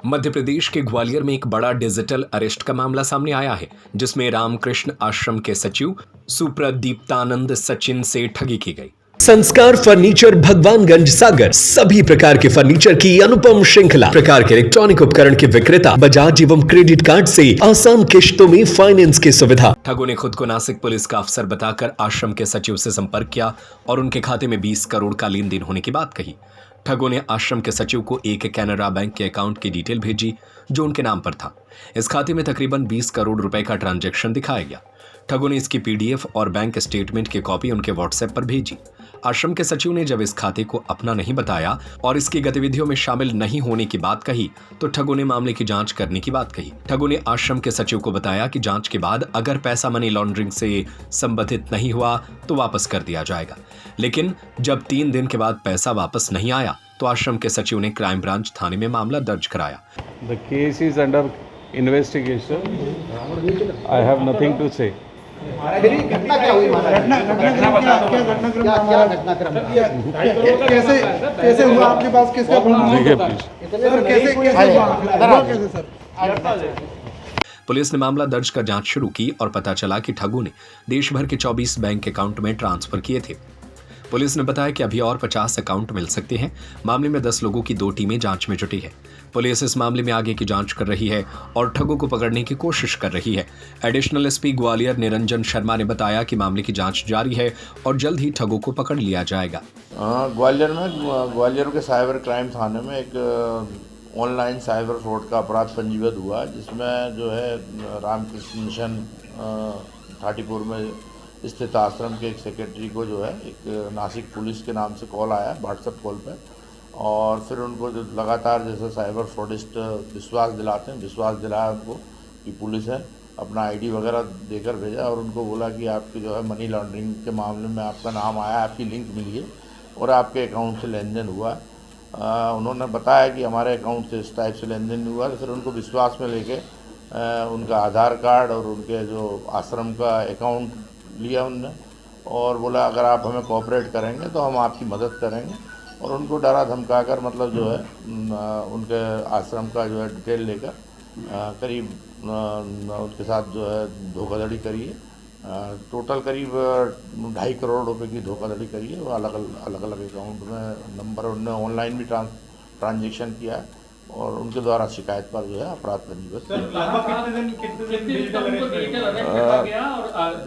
मध्य प्रदेश के ग्वालियर में एक बड़ा डिजिटल अरेस्ट का मामला सामने आया है, जिसमें रामकृष्ण आश्रम के सचिव सुप्रदीप्तानंद सचिन से ठगी की गई। संस्कार फर्नीचर, भगवानगंज, सागर। सभी प्रकार के फर्नीचर की अनुपम श्रृंखला, प्रकार के इलेक्ट्रॉनिक उपकरण के विक्रेता, बजाज एवं क्रेडिट कार्ड से आसान किश्तों में फाइनेंस की सुविधा। ठगों ने खुद को नासिक पुलिस का अफसर बताकर आश्रम के सचिव से संपर्क किया और उनके खाते में 20 करोड़ का लेन देन होने की बात कही। ठगों ने आश्रम के सचिव को एक कैनरा बैंक के अकाउंट की डिटेल भेजी जो उनके नाम पर था। इस खाते में तकरीबन 20 करोड़ रुपए का ट्रांजैक्शन दिखाया गया। ठगों ने इसकी पीडीएफ और बैंक स्टेटमेंट की कॉपी उनके व्हाट्सएप पर भेजी। आश्रम के सचिव ने जब इस खाते को अपना नहीं बताया और इसकी गतिविधियों में शामिल नहीं होने की बात कही तो ठगों ने मामले की जांच करने की बात कही। ठगों ने आश्रम के सचिव को बताया कि जांच के बाद अगर पैसा मनी लॉन्ड्रिंग से संबंधित नहीं हुआ तो वापस कर दिया जाएगा। लेकिन जब 3 दिन के बाद पैसा वापस नहीं आया तो आश्रम के सचिव ने क्राइम ब्रांच थाने में मामला दर्ज कराया। The case is under investigation. I have nothing to say. घटना क्या हुई कैसे हुआ आपके पास? किसका फोन? देखिए प्लीज। कैसे सर? पुलिस ने मामला दर्ज कर जांच शुरू की और पता चला कि ठगों ने देश भर के 24 बैंक अकाउंट में ट्रांसफर किए थे। पुलिस ने बताया कि अभी और 50 अकाउंट मिल सकते हैं। मामले में 10 लोगों की 2 टीमें जांच में जुटी है। पुलिस इस मामले में आगे की जांच कर रही है और ठगों को पकड़ने की कोशिश कर रही है। एडिशनल एसपी ग्वालियर निरंजन शर्मा ने बताया कि मामले की जांच जारी है और जल्द ही ठगों को पकड़ लिया जाएगा। ग्वालियर के साइबर क्राइम थाने में एक ऑनलाइन साइबर फ्रॉड का अपराध पंजीबद्ध हुआ, जिसमें जो है रामकृष्ण मिशन 34 में स्थित आश्रम के एक सेक्रेटरी को जो है एक नासिक पुलिस के नाम से कॉल आया व्हाट्सएप कॉल पे, और फिर उनको जो लगातार जैसे साइबर फ्रॉडिस्ट विश्वास दिलाया उनको कि पुलिस है, अपना आईडी वगैरह देकर भेजा और उनको बोला कि आपकी जो है मनी लॉन्ड्रिंग के मामले में आपका नाम आया, आपकी लिंक मिली है और आपके अकाउंट से लेन देन हुआ है। उन्होंने बताया कि हमारे अकाउंट से इस टाइप से लेन देन हुआ, तो फिर उनको विश्वास में लेके उनका आधार कार्ड और उनके जो आश्रम का अकाउंट लिया उनने और बोला अगर आप हमें कोऑपरेट करेंगे तो हम आपकी मदद करेंगे, और उनको डरा धमका कर मतलब जो है उनके आश्रम का जो है डिटेल लेकर करीब उनके साथ जो है धोखाधड़ी करी है। टोटल करीब 2.5 करोड़ रुपए की धोखाधड़ी करी है। वो अलग अलग अकाउंट में नंबर उनने ऑनलाइन भी ट्रांजेक्शन किया है और उनके द्वारा शिकायत पर जो है अपराध पंजीबद्ध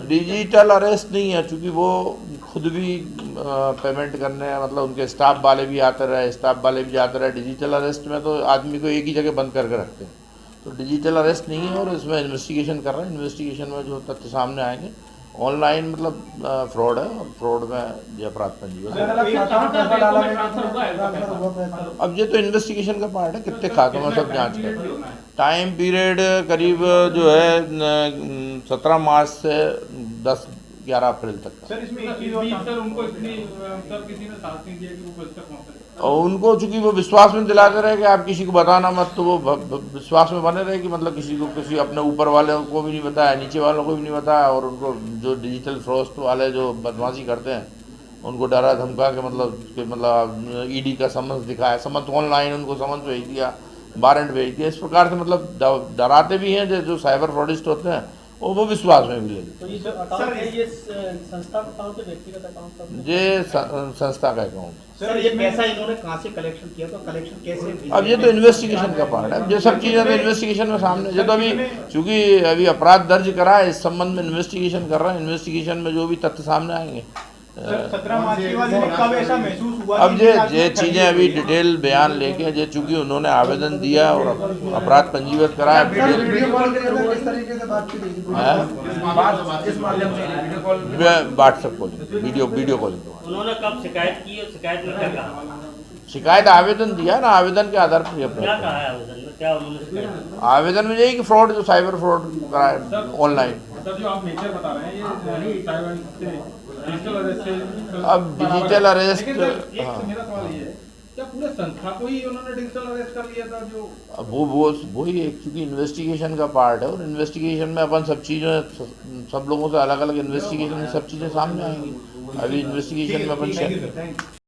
डिजिटल अरेस्ट नहीं है, चूँकि वो खुद भी पेमेंट करने मतलब उनके स्टाफ वाले भी आते रहे। डिजिटल अरेस्ट में तो आदमी को एक ही जगह बंद करके रखते हैं, तो डिजिटल अरेस्ट नहीं है और इसमें इन्वेस्टिगेशन कर रहे हैं। इन्वेस्टिगेशन में जो तथ्य सामने आएंगे, ऑनलाइन मतलब फ्रॉड है और फ्रॉड में ये अपराध पंजीबद्ध। अब ये तो इन्वेस्टिगेशन का पार्ट है, कितने खातों में सब जांच कर। टाइम पीरियड करीब जो है 17 मार्च से 10-11 अप्रैल तक का। और उनको चूंकि वो विश्वास में दिलाते रहे कि आप किसी को बताना मत, तो वो विश्वास में बने रहे कि मतलब किसी अपने ऊपर वाले को भी नहीं बताया, नीचे वालों को भी नहीं बताया, और उनको जो डिजिटल फ्रॉड वाले जो बदमाशी करते हैं उनको डरा धमका के मतलब ईडी का समन्स दिखाया, समन्स ऑनलाइन उनको समन्स भेज दिया, वारंट भेज दिया। इस प्रकार से मतलब डराते भी हैं जो साइबर फ्रॉडिस्ट होते हैं, और वो विश्वास में भी ले लेते। ये संस्था का अकाउंट है, व्यक्तिगत अकाउंट? ये संस्था का अकाउंट। सर ये पैसा इन्होंने कहाँ से कलेक्शन किया, तो कलेक्शन कैसे? अब ये तो इन्वेस्टिगेशन का पार्ट है। ये सब चीज़ें तो इन्वेस्टिगेशन में सामने, जो तो अभी चूंकि अभी अपराध दर्ज करा है, इस संबंध में इन्वेस्टिगेशन कर रहे हैं। इन्वेस्टिगेशन में जो भी तथ्य सामने आएंगे। 17 मार्च के बाद कब ऐसा महसूस हुआ? अब ये चीज़ें अभी डिटेल बयान लेके जो चूंकि उन्होंने आवेदन दिया और अपराध पंजीबद्ध करा है, व्हाट्सएप कॉलिंग, वीडियो कॉलिंग। उन्होंने कब शिकायत की और शिकायत में क्या कहा? शिकायत आवेदन दिया ना, आवेदन के आधार पर क्या कहा है आवेदन में? क्या उन्होंने आवेदन में यही कि फ्रॉड, जो साइबर फ्रॉड करा है ऑनलाइन। सर जो आप नेचर बता रहे हैं ये साइबर से डिजिटल अरेस्ट से, अब डिजिटल अरेस्ट, मेरा सवाल ये है, क्या पूरे संस्था को ही उन्होंने डिजिटल अरेस्ट कर लिया था? जो अब वही एक चूँकि इन्वेस्टिगेशन का पार्ट है, और इन्वेस्टिगेशन में अपन सब लोगों से अलग अलग इन्वेस्टिगेशन में सब चीज़ें सामने आएंगी। अभी इन्वेस्टिगेशन में अपन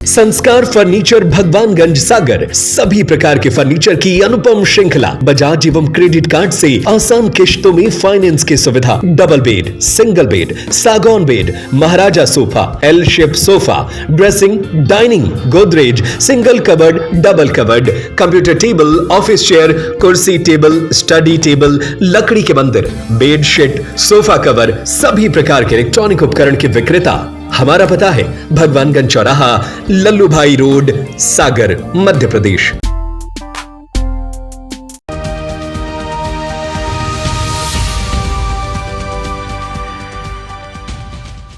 संस्कार फर्नीचर भगवानगंज सागर सभी प्रकार के फर्नीचर की अनुपम श्रृंखला बजाज एवं क्रेडिट कार्ड से आसान किश्तों में फाइनेंस की सुविधा। डबल बेड, सिंगल बेड, सागौन bed, maharaja sofa, L shape sofa, dressing, dining, Godrej, single cupboard, double cupboard, computer table, office chair, कुर्सी टेबल, स्टडी टेबल, लकड़ी के मंदिर, बेडशीट, सोफा कवर, सभी प्रकार के इलेक्ट्रॉनिक उपकरण के विक्रेता। हमारा पता है भगवानगंज चौराहा, लल्लू भाई रोड, सागर, मध्य प्रदेश।